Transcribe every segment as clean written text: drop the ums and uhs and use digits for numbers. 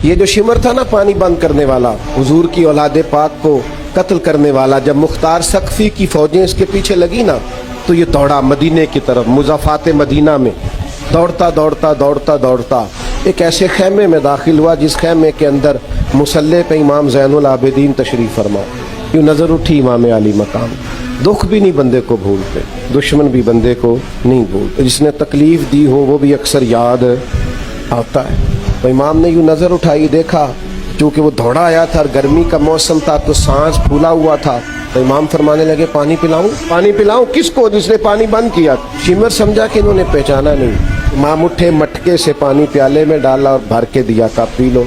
یہ جو شمر تھا نا پانی بند کرنے والا، حضور کی اولاد پاک کو قتل کرنے والا، جب مختار سقفی کی فوجیں اس کے پیچھے لگی نا تو یہ دوڑا مدینے کی طرف، مضافات مدینہ میں دوڑتا دوڑتا دوڑتا دوڑتا ایک ایسے خیمے میں داخل ہوا جس خیمے کے اندر مصلی پہ امام زین العابدین تشریف فرما۔ یوں نظر اٹھی امام علی مقام، دکھ بھی نہیں بندے کو بھولتے، دشمن بھی بندے کو نہیں بھولتے، جس نے تکلیف دی ہو وہ بھی اکثر یاد آتا ہے۔ تو امام نے یوں نظر اٹھائی، دیکھا چونکہ وہ دوڑا آیا تھا اور گرمی کا موسم تھا تو سانس پھولا ہوا تھا، تو امام فرمانے لگے پانی پلاؤں؟ پانی پلاؤں کس کو؟ جس نے پانی بند کیا۔ شمر سمجھا کہ انہوں نے پہچانا نہیں۔ امام اٹھے، مٹکے سے پانی پیالے میں ڈالا اور بھر کے دیا کہ پی لو۔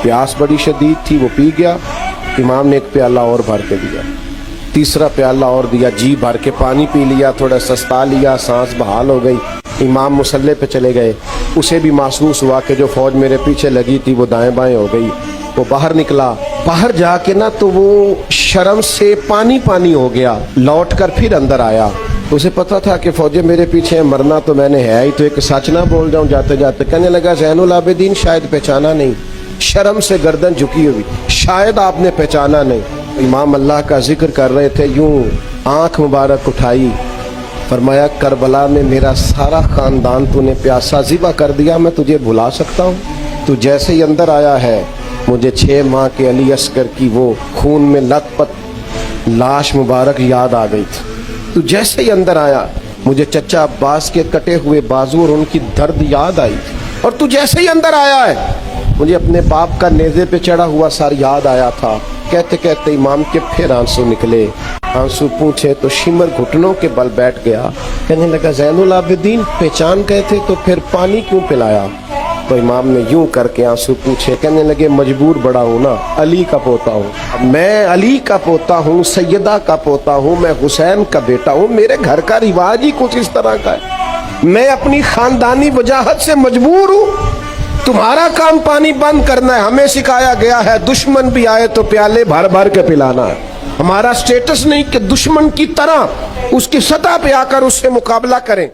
پیاس بڑی شدید تھی، وہ پی گیا۔ امام نے ایک پیالہ اور بھر کے دیا، تیسرا پیالہ اور دیا، جی بھر کے پانی پی لیا، تھوڑا سستا لیا، سانس بحال ہو گئی۔ امام مصلی پہ چلے گئے، اسے بھی محسوس ہوا کہ جو فوج میرے پیچھے لگی تھی وہ دائیں بائیں ہو گئی۔ وہ باہر نکلا، باہر جا کے نا تو وہ شرم سے پانی پانی ہو گیا، لوٹ کر پھر اندر آیا۔ اسے پتا تھا کہ فوجیں میرے پیچھے ہیں، مرنا تو میں نے ہے ہی، تو ایک سچ نہ بول جاؤں جاتے جاتے۔ کہنے لگا زین العابدین شاید پہچانا نہیں، شرم سے گردن جھکی ہوئی، شاید آپ نے پہچانا نہیں۔ امام اللہ کا ذکر کر رہے تھے، یوں آنکھ مبارک اٹھائی، فرمایا کربلا میں میرا سارا خاندان تو نے پیاسا ذبح کر دیا، میں تجھے بھلا سکتا ہوں؟ تو جیسے ہی اندر آیا ہے مجھے 6 ماہ کے علی اصغر کی وہ خون میں لت پت لاش مبارک یاد آ گئی تھی۔ تو جیسے ہی اندر آیا مجھے چچا عباس کے کٹے ہوئے بازو اور ان کی درد یاد آئی تھی۔ اور تو جیسے ہی اندر آیا ہے مجھے اپنے باپ کا نیزے پہ چڑھا ہوا سر یاد آیا تھا۔ کہتے کہتے امام کے پھر آنسو نکلے، آنسو پوچھے تو شمر گھٹنوں کے بل بیٹھ گیا۔ کہنے لگا زین العابدین پہچان گئے تھے تو پھر پانی کیوں پلایا؟ تو امام نے یوں کر کے آنسو پوچھے، کہنے لگے مجبور بڑا ہوں نا، علی کا پوتا ہوں میں، علی کا پوتا ہوں، سیدہ کا پوتا ہوں میں، حسین کا بیٹا ہوں، میرے گھر کا رواج ہی کچھ اس طرح کا ہے، میں اپنی خاندانی وجاہت سے مجبور ہوں۔ تمہارا کام پانی بند کرنا ہے، ہمیں سکھایا گیا ہے دشمن بھی آئے تو پیالے بھر بھر کے پلانا ہے۔ ہمارا سٹیٹس نہیں کہ دشمن کی طرح اس کی سطح پہ آ کر اس سے مقابلہ کریں۔